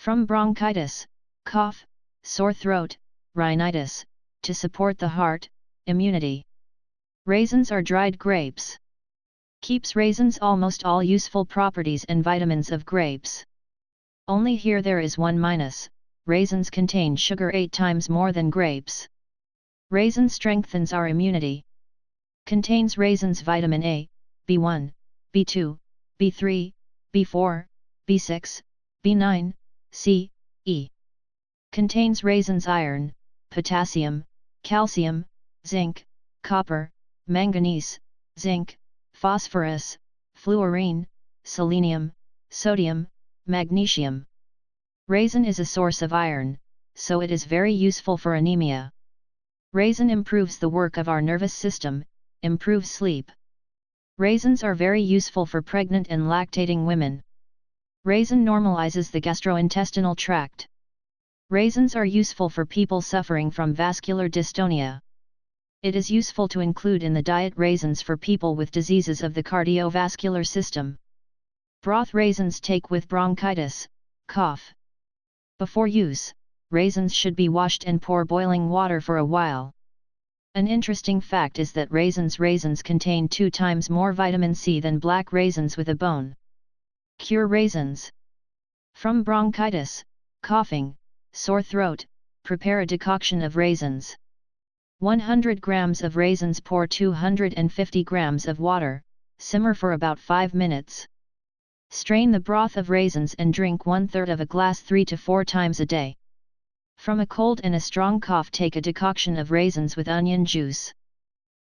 From bronchitis, cough, sore throat, rhinitis, to support the heart, immunity. Raisins are dried grapes. Keeps raisins almost all useful properties and vitamins of grapes. Only here there is one minus: raisins contain sugar 8 times more than grapes. Raisin strengthens our immunity. Contains raisins vitamin A, B1, B2, B3, B4, B6, B9, C, E. Contains raisins iron, potassium, calcium, zinc, copper, manganese, zinc, phosphorus, fluorine, selenium, sodium, magnesium. Raisin is a source of iron, so it is very useful for anemia. Raisin improves the work of our nervous system, improves sleep. Raisins are very useful for pregnant and lactating women. Raisin normalizes the gastrointestinal tract. Raisins are useful for people suffering from vascular dystonia. It is useful to include in the diet raisins for people with diseases of the cardiovascular system. Broth raisins take with bronchitis, cough. Before use, raisins should be washed and pour boiling water for a while. An interesting fact is that raisins contain 2 times more vitamin C than black raisins with a bone. Cure raisins. From bronchitis, coughing, sore throat, prepare a decoction of raisins. 100 grams of raisins, pour 250 grams of water, simmer for about 5 minutes. Strain the broth of raisins and drink 1/3 of a glass 3 to 4 times a day. From a cold and a strong cough, take a decoction of raisins with onion juice.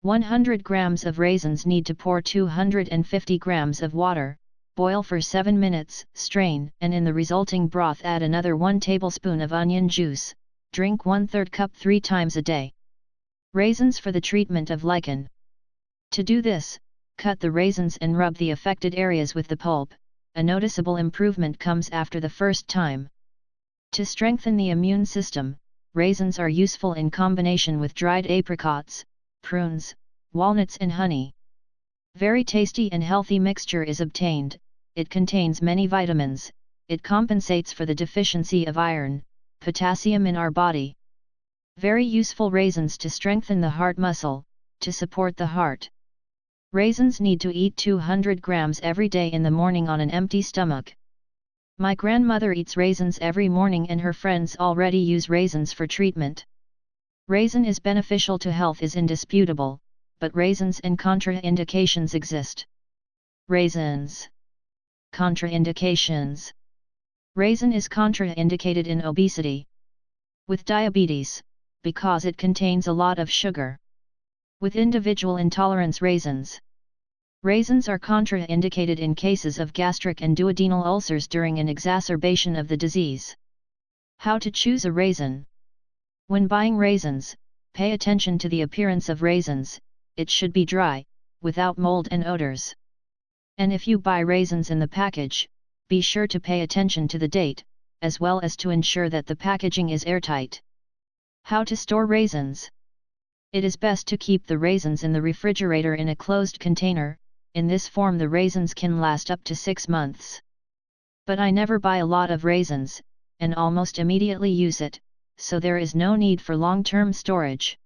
100 grams of raisins need to pour 250 grams of water, boil for 7 minutes, strain, and in the resulting broth add another 1 tablespoon of onion juice, drink 1/3 cup 3 times a day. Raisins for the treatment of lichen. To do this, cut the raisins and rub the affected areas with the pulp. A noticeable improvement comes after the first time. To strengthen the immune system, raisins are useful in combination with dried apricots, prunes, walnuts and honey. Very tasty and healthy mixture is obtained. It contains many vitamins. It compensates for the deficiency of iron, potassium in our body. Very useful raisins to strengthen the heart muscle, to support the heart. Raisins need to eat 200 grams every day in the morning on an empty stomach. My grandmother eats raisins every morning and her friends already use raisins for treatment. Raisin is beneficial to health is indisputable, but raisins and contraindications exist. Raisins. Contraindications. Raisin is contraindicated in obesity. With diabetes, because it contains a lot of sugar. With individual intolerance raisins. Raisins are contraindicated in cases of gastric and duodenal ulcers during an exacerbation of the disease. How to choose a raisin? When buying raisins, pay attention to the appearance of raisins. It should be dry, without mold and odors. And if you buy raisins in the package, be sure to pay attention to the date, as well as to ensure that the packaging is airtight. How to store raisins? It is best to keep the raisins in the refrigerator in a closed container. In this form the raisins can last up to 6 months. But I never buy a lot of raisins, and almost immediately use it, so there is no need for long-term storage.